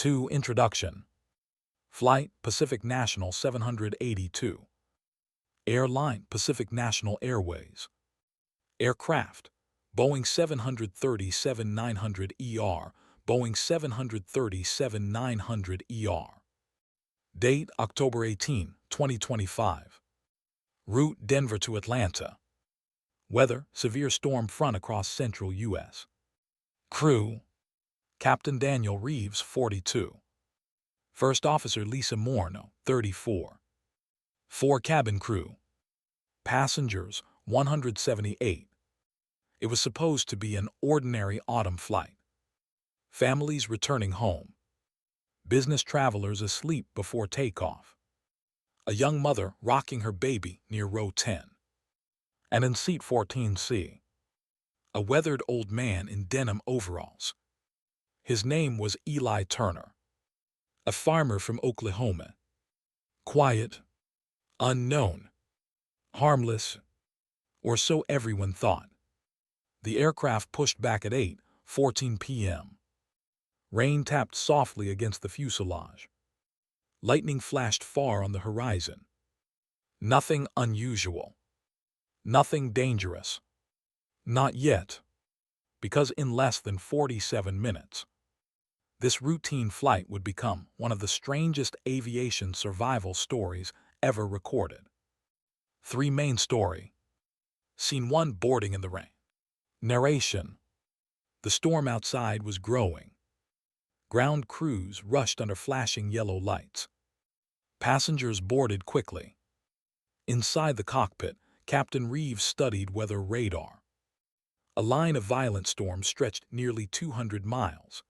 2. Introduction. Flight Pacific National 782. Airline Pacific National Airways. Aircraft Boeing 737-900ER, Boeing 737-900ER. Date October 18, 2025. Route Denver to Atlanta. Weather severe storm front across central U.S. Crew Captain Daniel Reeves, 42. First Officer Lisa Morno, 34. 4 cabin crew. Passengers 178. It was supposed to be an ordinary autumn flight. Families returning home. Business travelers asleep before takeoff. A young mother rocking her baby near row 10. And in seat 14C, a weathered old man in denim overalls. His name was Eli Turner, a farmer from Oklahoma. Quiet, unknown, harmless, or so everyone thought. The aircraft pushed back at 8:14 p.m. Rain tapped softly against the fuselage. Lightning flashed far on the horizon. Nothing unusual. Nothing dangerous. Not yet, because in less than 47 minutes, this routine flight would become one of the strangest aviation survival stories ever recorded. 3 main story. Scene 1. Boarding in the rain. Narration. The storm outside was growing. Ground crews rushed under flashing yellow lights. Passengers boarded quickly. Inside the cockpit, Captain Reeves studied weather radar. A line of violent storms stretched nearly 200 miles.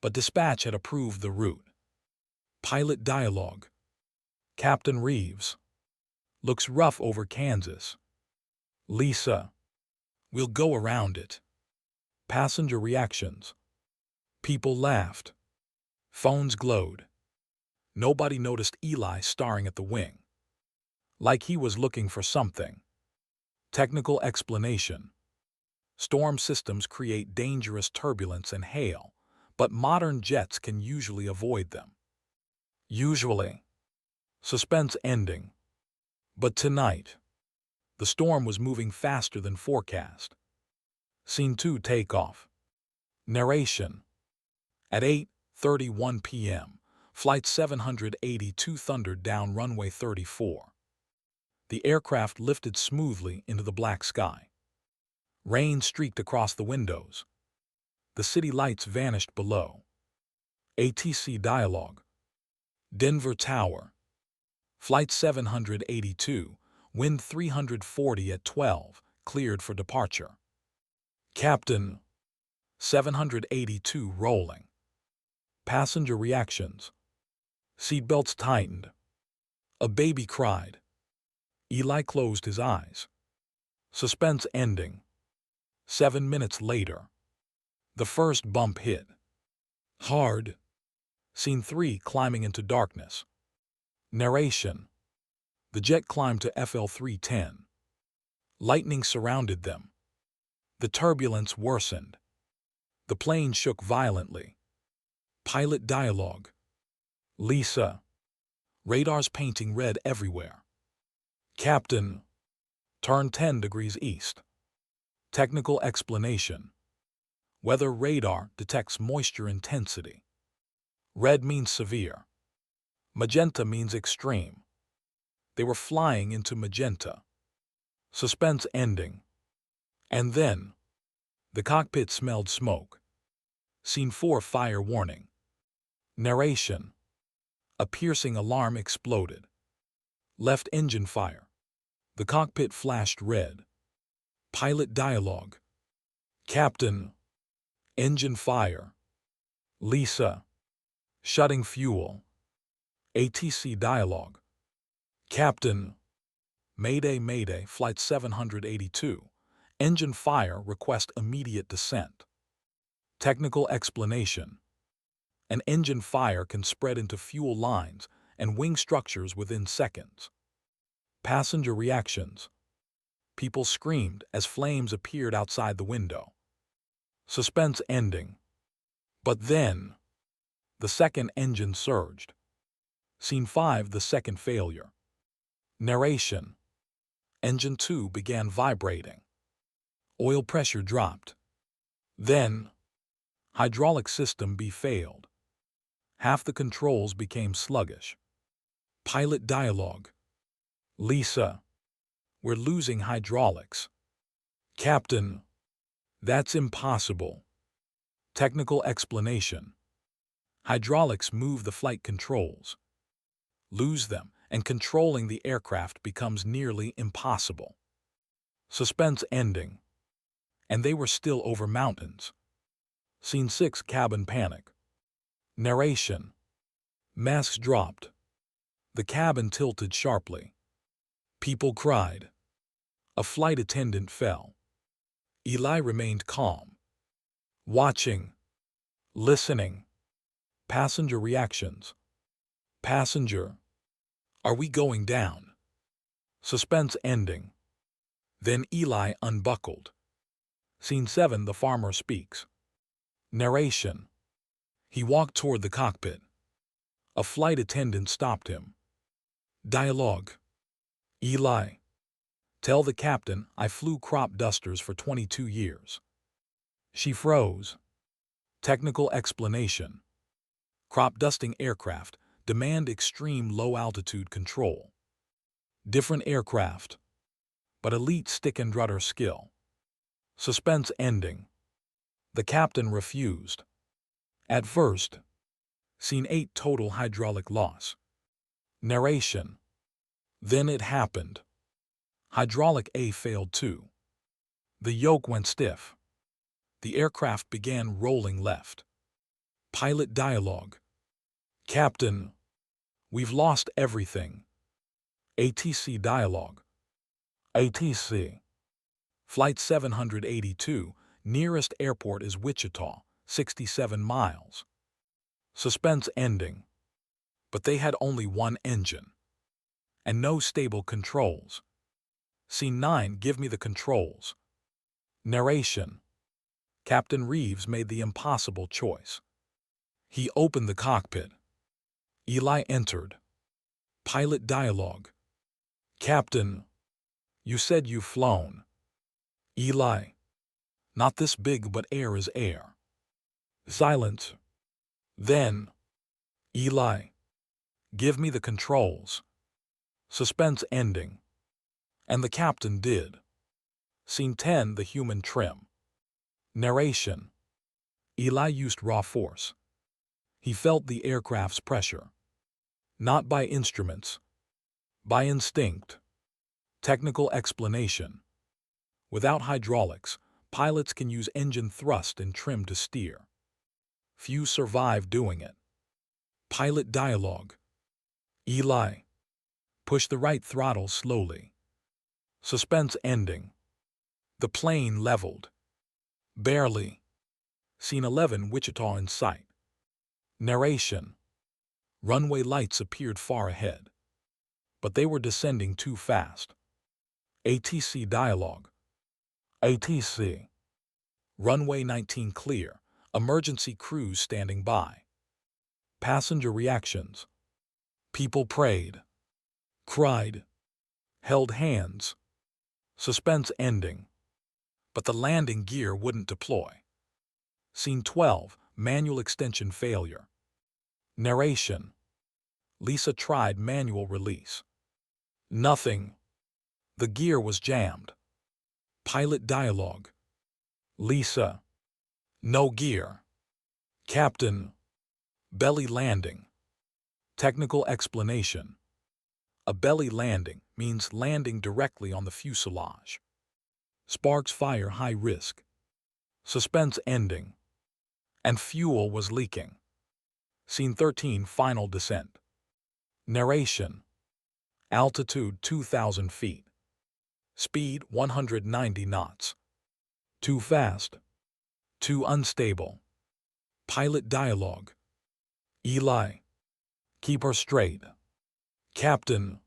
But dispatch had approved the route. Pilot dialogue. Captain Reeves. Looks rough over Kansas. Lisa. We'll go around it. Passenger reactions. People laughed. Phones glowed. Nobody noticed Eli staring at the wing, like he was looking for something. Technical explanation. Storm systems create dangerous turbulence and hail, but modern jets can usually avoid them. Usually. Suspense ending. But tonight, the storm was moving faster than forecast. Scene 2. Takeoff. Narration. At 8:31 p.m., Flight 782 thundered down runway 34. The aircraft lifted smoothly into the black sky. Rain streaked across the windows. The city lights vanished below. ATC dialogue. Denver Tower. Flight 782, wind 340 at 12, cleared for departure. Captain. 782 rolling. Passenger reactions. Seatbelts tightened. A baby cried. Eli closed his eyes. Suspense ending. 7 minutes later, the first bump hit. Hard. Scene 3. Climbing into darkness. Narration. The jet climbed to FL 310. Lightning surrounded them. The turbulence worsened. The plane shook violently. Pilot dialogue. Lisa. Radar's painting red everywhere. Captain. Turn 10 degrees east. Technical explanation. Weather radar detects moisture intensity. Red means severe. Magenta means extreme. They were flying into magenta. Suspense ending. And then, the cockpit smelled smoke. Scene 4. Fire warning. Narration. A piercing alarm exploded. Left engine fire. The cockpit flashed red. Pilot dialogue. Captain. Engine fire. Lisa. Shutting fuel. ATC dialogue. Captain. Mayday, Mayday, Flight 782. Engine fire, request immediate descent. Technical explanation. An engine fire can spread into fuel lines and wing structures within seconds. Passenger reactions. People screamed as flames appeared outside the window. Suspense ending. But then, The second engine surged. Scene 5, the second failure. Narration. Engine 2 began vibrating. Oil pressure dropped. Then, hydraulic system B failed. Half the controls became sluggish. Pilot dialogue. Lisa, we're losing hydraulics. Captain, that's impossible. Technical explanation. Hydraulics move the flight controls. Lose them, and controlling the aircraft becomes nearly impossible. Suspense ending. And they were still over mountains. Scene 6, cabin panic. Narration. Masks dropped. The cabin tilted sharply. People cried. A flight attendant fell. Eli remained calm. Watching. Listening. Passenger reactions. Passenger. Are we going down? Suspense ending. Then Eli unbuckled. Scene 7, the farmer speaks. Narration. He walked toward the cockpit. A flight attendant stopped him. Dialogue. Eli, tell the captain I flew crop dusters for 22 years. She froze. Technical explanation. Crop dusting aircraft demand extreme low-altitude control. Different aircraft, but elite stick and rudder skill. Suspense ending. The captain refused. At first. Scene 8, total hydraulic loss. Narration. Then it happened. Hydraulic A failed too. The yoke went stiff. The aircraft began rolling left. Pilot dialogue. Captain, we've lost everything. ATC dialogue. ATC. Flight 782, nearest airport is Wichita, 67 miles. Suspense ending. But they had only one engine. And no stable controls. Scene 9, give me the controls. Narration. Captain Reeves made the impossible choice. He opened the cockpit. Eli entered. Pilot dialogue. Captain, you said you've flown. Eli, not this big, but air is air. Silence. Then, Eli, give me the controls. Suspense ending. And the captain did. Scene 10, the human trim. Narration. Eli used raw force. He felt the aircraft's pressure. Not by instruments. By instinct. Technical explanation. Without hydraulics, pilots can use engine thrust and trim to steer. Few survive doing it. Pilot dialogue. Eli, push the right throttle slowly. Suspense ending. The plane leveled. Barely. Scene 11, Wichita in sight. Narration. Runway lights appeared far ahead. But they were descending too fast. ATC dialogue. ATC. Runway 19 clear. Emergency crews standing by. Passenger reactions. People prayed. Cried. Held hands. Suspense ending. But the landing gear wouldn't deploy. Scene 12, manual extension failure. Narration. Lisa tried manual release. Nothing. The gear was jammed. Pilot dialogue. Lisa. No gear. Captain. Belly landing. Technical explanation. A belly landing means landing directly on the fuselage. Sparks fire high risk. Suspense ending. And fuel was leaking. Scene 13, final descent. Narration. Altitude 2,000 feet. Speed 190 knots. Too fast. Too unstable. Pilot dialogue. Eli, keep her straight. Captain,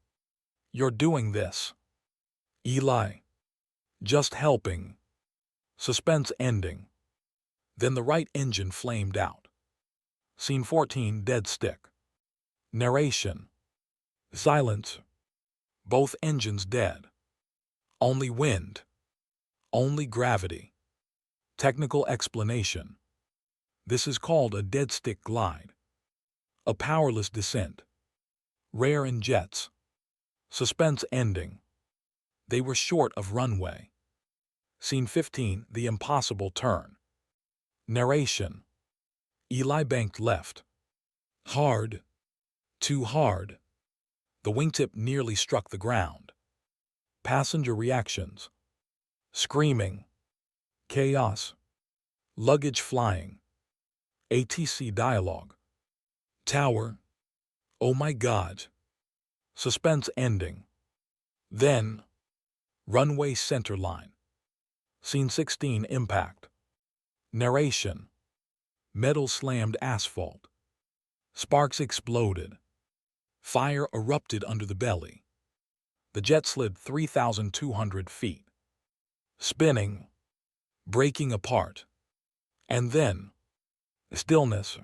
you're doing this. Eli, just helping. Suspense ending. Then the right engine flamed out. Scene 14, dead stick. Narration. Silence. Both engines dead. Only wind. Only gravity. Technical explanation. This is called a dead stick glide. A powerless descent. Rare in jets. Suspense ending. They were short of runway. Scene 15, the impossible turn. Narration. Eli banked left. Hard. Too hard. The wingtip nearly struck the ground. Passenger reactions. Screaming. Chaos. Luggage flying. ATC dialogue. Tower. Oh my God. Suspense ending. Then. Runway center line. Scene 16, impact. Narration. Metal slammed asphalt. Sparks exploded. Fire erupted under the belly. The jet slid 3,200 feet. Spinning. Breaking apart. And then. Stillness.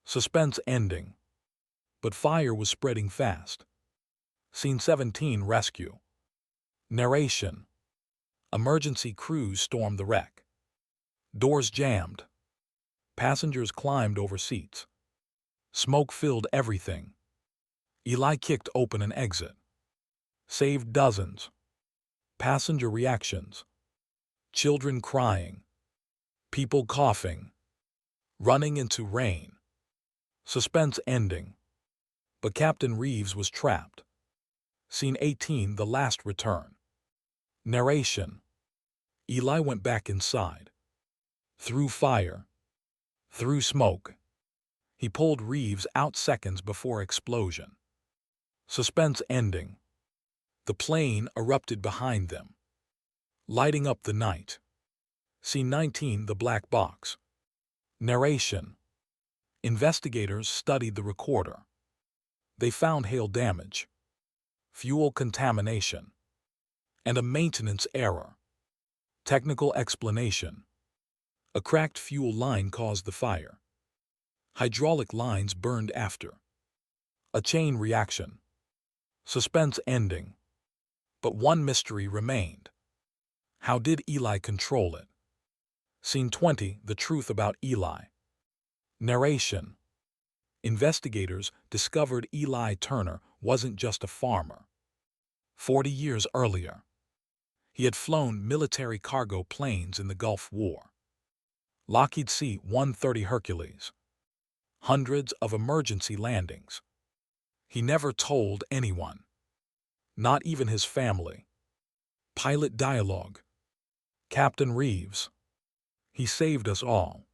Suspense ending. But fire was spreading fast. Scene 17, rescue. Narration. Emergency crews stormed the wreck. Doors jammed. Passengers climbed over seats. Smoke filled everything. Eli kicked open an exit. Saved dozens. Passenger reactions. Children crying. People coughing. Running into rain. Suspense ending. But Captain Reeves was trapped. Scene 18, the last return. Narration. Eli went back inside. Through fire. Through smoke. He pulled Reeves out seconds before explosion. Suspense ending. The plane erupted behind them, lighting up the night. Scene 19, the black box. Narration. Investigators studied the recorder. They found hail damage, fuel contamination, and a maintenance error. Technical explanation. A cracked fuel line caused the fire. Hydraulic lines burned after. A chain reaction. Suspense ending. But one mystery remained. How did Eli control it? Scene 20, the truth about Eli. Narration. Investigators discovered Eli Turner wasn't just a farmer. 40 years earlier, he had flown military cargo planes in the Gulf War. Lockheed C-130 Hercules. Hundreds of emergency landings. He never told anyone. Not even his family. Pilot dialogue. Captain Reeves. He saved us all.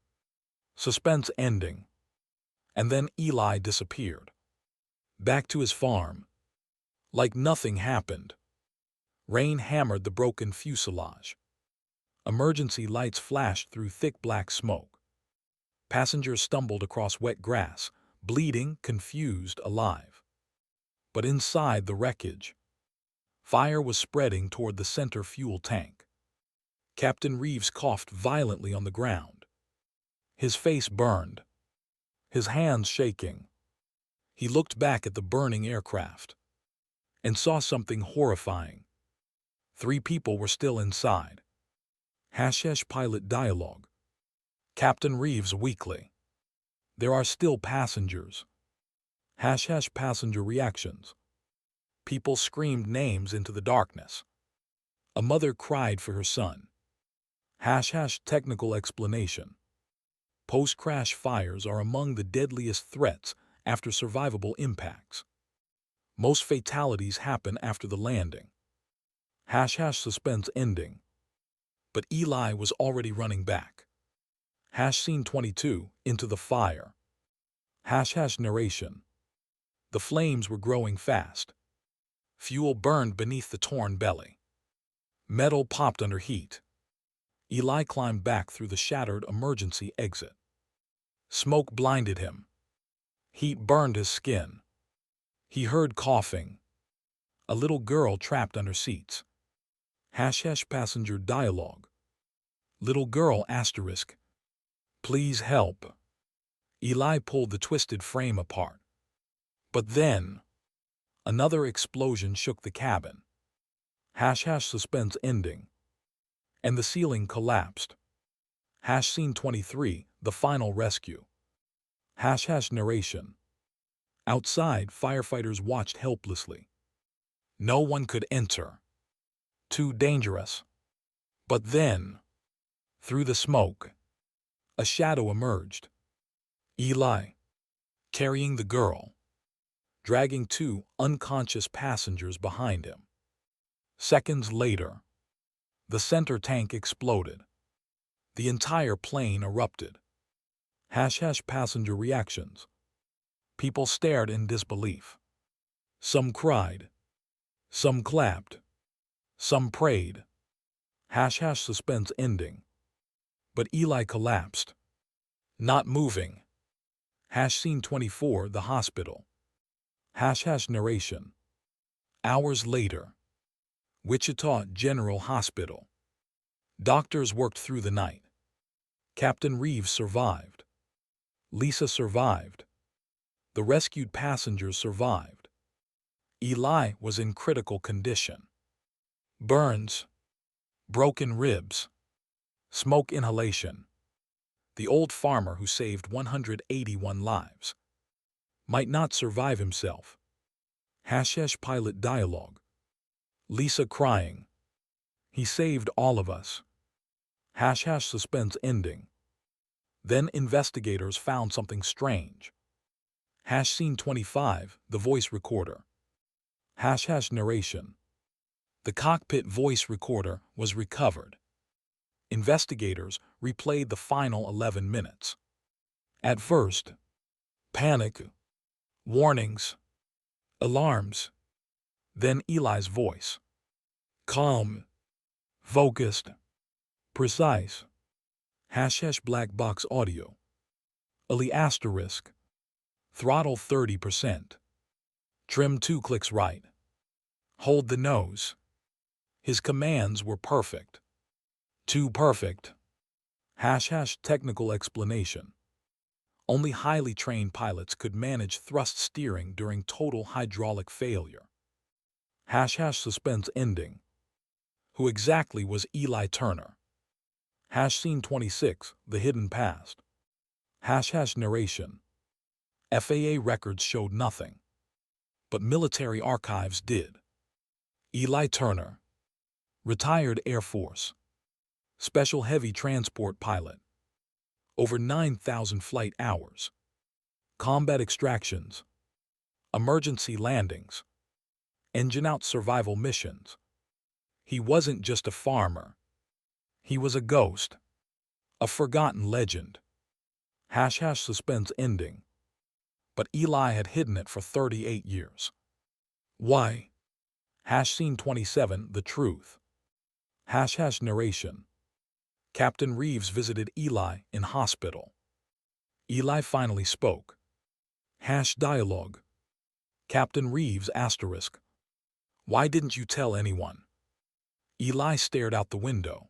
Suspense ending. And then Eli disappeared. Back to his farm. Like nothing happened. Rain hammered the broken fuselage. Emergency lights flashed through thick black smoke. Passengers stumbled across wet grass, bleeding, confused, alive. But inside the wreckage, fire was spreading toward the center fuel tank. Captain Reeves coughed violently on the ground. His face burned, his hands shaking. He looked back at the burning aircraft and saw something horrifying. 3 people were still inside. # pilot dialogue. Captain Reeves weakly. There are still passengers. # passenger reactions. People screamed names into the darkness. A mother cried for her son. # technical explanation. Post-crash fires are among the deadliest threats after survivable impacts. Most fatalities happen after the landing. # suspense ending. But Eli was already running back. Scene 22, into the fire. # narration. The flames were growing fast. Fuel burned beneath the torn belly. Metal popped under heat. Eli climbed back through the shattered emergency exit. Smoke blinded him. Heat burned his skin. He heard coughing. A little girl trapped under seats. # passenger dialogue. Little girl *. Please help. Eli pulled the twisted frame apart. But then, another explosion shook the cabin. Suspense ending. And the ceiling collapsed. Scene 23, the final rescue. Narration. Outside, firefighters watched helplessly. No one could enter. Too dangerous. But then, through the smoke, a shadow emerged. Eli, carrying the girl, dragging two unconscious passengers behind him. Seconds later, the center tank exploded. The entire plane erupted. Passenger reactions. People stared in disbelief. Some cried. Some clapped. Some prayed. Suspense ending. But Eli collapsed. Not moving. Scene 24, the hospital. Narration. Hours later. Wichita General Hospital. Doctors worked through the night. Captain Reeves survived. Lisa survived. The rescued passengers survived. Eli was in critical condition. Burns, broken ribs, smoke inhalation. The old farmer who saved 181 lives might not survive himself. Pilot dialogue. Lisa crying. He saved all of us. Suspense ending. Then investigators found something strange. Scene 25, the voice recorder. Narration. The cockpit voice recorder was recovered. Investigators replayed the final 11 minutes. At first, panic, warnings, alarms. Then Eli's voice. Calm, focused, precise. Black box audio. Ali asterisk. Throttle 30%. Trim 2 clicks right. Hold the nose. His commands were perfect. Too perfect. Technical explanation. Only highly trained pilots could manage thrust steering during total hydraulic failure. Suspense ending. Who exactly was Eli Turner? Scene 26, the hidden past. Narration. FAA records showed nothing. But military archives did. Eli Turner. Retired Air Force. Special Heavy Transport pilot. Over 9,000 flight hours. Combat extractions. Emergency landings. Engine-out survival missions. He wasn't just a farmer. He was a ghost. A forgotten legend. Suspense ending. But Eli had hidden it for 38 years. Why? Scene 27, the truth. Narration. Captain Reeves visited Eli in hospital. Eli finally spoke. Dialogue. Captain Reeves asterisk. Why didn't you tell anyone? Eli stared out the window.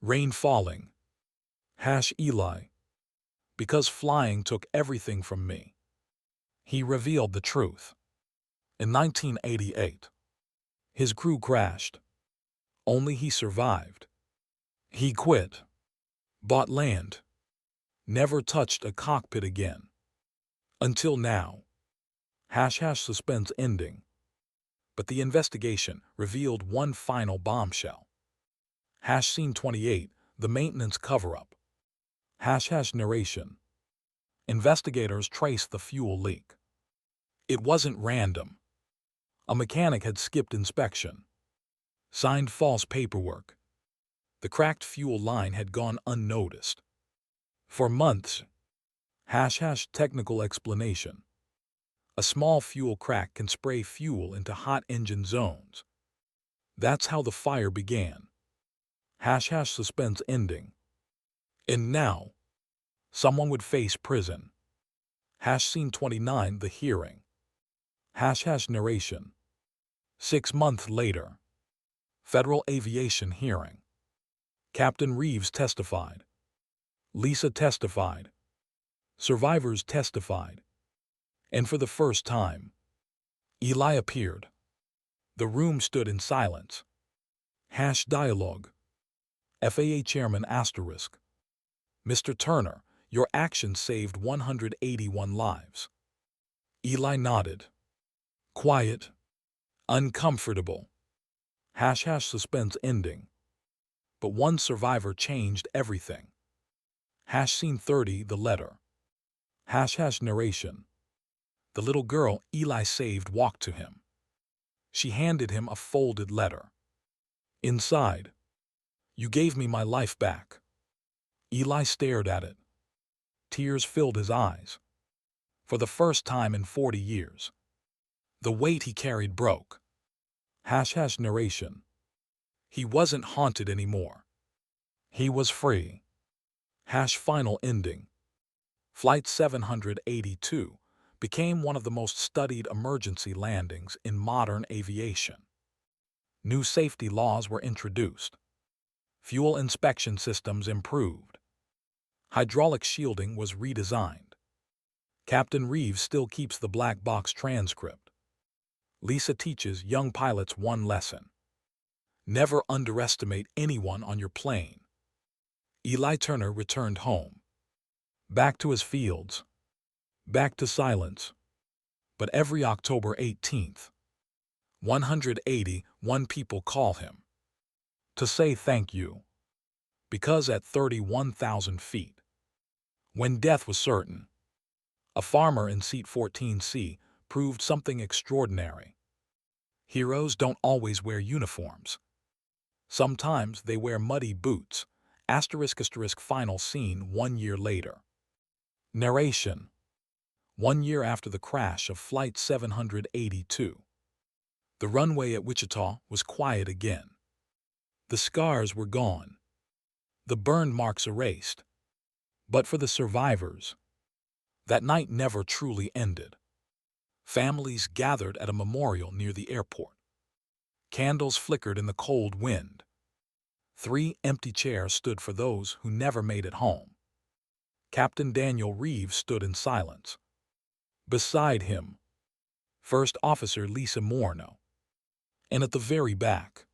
Rain falling. Eli. Because flying took everything from me. He revealed the truth. In 1988, his crew crashed. Only he survived. He quit. Bought land. Never touched a cockpit again. Until now. Suspense ending. But the investigation revealed one final bombshell. Scene 28, the maintenance cover-up. Narration. Investigators traced the fuel leak. It wasn't random. A mechanic had skipped inspection. Signed false paperwork. The cracked fuel line had gone unnoticed. For months. Technical explanation. A small fuel crack can spray fuel into hot engine zones. That's how the fire began. Suspense ending. And now, someone would face prison. Scene 29, the hearing. Narration. 6 months later. Federal Aviation hearing. Captain Reeves testified. Lisa testified. Survivors testified, and for the first time, Eli appeared. The room stood in silence. Dialogue. FAA Chairman asterisk. Mr. Turner, your actions saved 181 lives. Eli nodded. Quiet. Uncomfortable. Suspense ending. But one survivor changed everything. Scene 30, the letter. Narration. The little girl Eli saved walked to him. She handed him a folded letter. Inside, "You gave me my life back." Eli stared at it. Tears filled his eyes. For the first time in 40 years, the weight he carried broke. Narration. He wasn't haunted anymore. He was free. Final ending. Flight 782 became one of the most studied emergency landings in modern aviation. New safety laws were introduced. Fuel inspection systems improved. Hydraulic shielding was redesigned. Captain Reeves still keeps the black box transcript. Lisa teaches young pilots one lesson: never underestimate anyone on your plane. Eli Turner returned home. Back to his fields. Back to silence. But every October 18th, 181 people call him to say thank you. Because at 31,000 feet, when death was certain, a farmer in seat 14C proved something extraordinary. Heroes don't always wear uniforms. Sometimes they wear muddy boots. Final scene 1 year later. Narration. 1 year after the crash of Flight 782. The runway at Wichita was quiet again. The scars were gone. The burn marks erased. But for the survivors, that night never truly ended. Families gathered at a memorial near the airport. Candles flickered in the cold wind. 3 empty chairs stood for those who never made it home. Captain Daniel Reeves stood in silence. Beside him, First Officer Lisa Morneau. And at the very back,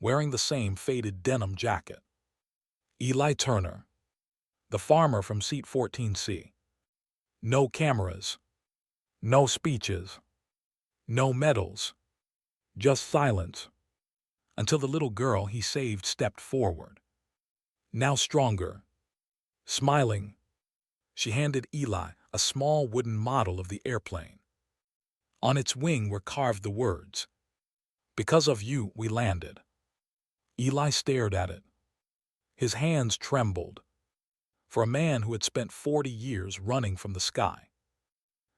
wearing the same faded denim jacket, Eli Turner, the farmer from seat 14C. No cameras, no speeches, no medals, just silence, until the little girl he saved stepped forward. Now stronger, smiling, she handed Eli a small wooden model of the airplane. On its wing were carved the words, "Because of you, we landed." Eli stared at it. His hands trembled. For a man who had spent 40 years running from the sky,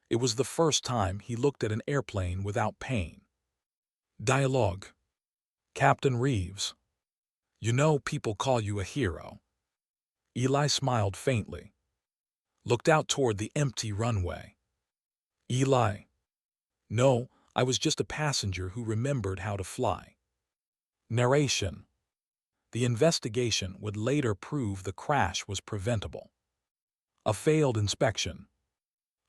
it was the first time he looked at an airplane without pain. Dialogue. Captain Reeves. "You know people call you a hero." Eli smiled faintly, looked out toward the empty runway. Eli. "No, I was just a passenger who remembered how to fly." Narration. The investigation would later prove the crash was preventable. A failed inspection.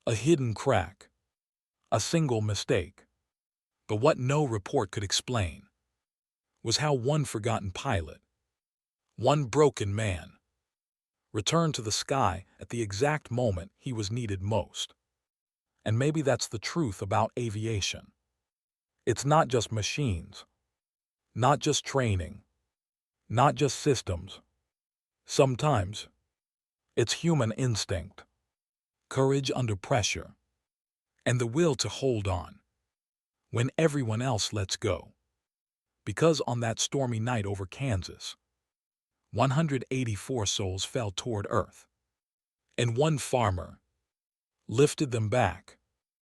A hidden crack. A single mistake. But what no report could explain was how one forgotten pilot, one broken man, returned to the sky at the exact moment he was needed most. And maybe that's the truth about aviation. It's not just machines, not just training, not just systems. Sometimes, it's human instinct, courage under pressure, and the will to hold on when everyone else lets go. Because on that stormy night over Kansas, 184 souls fell toward Earth, and one farmer lifted them back.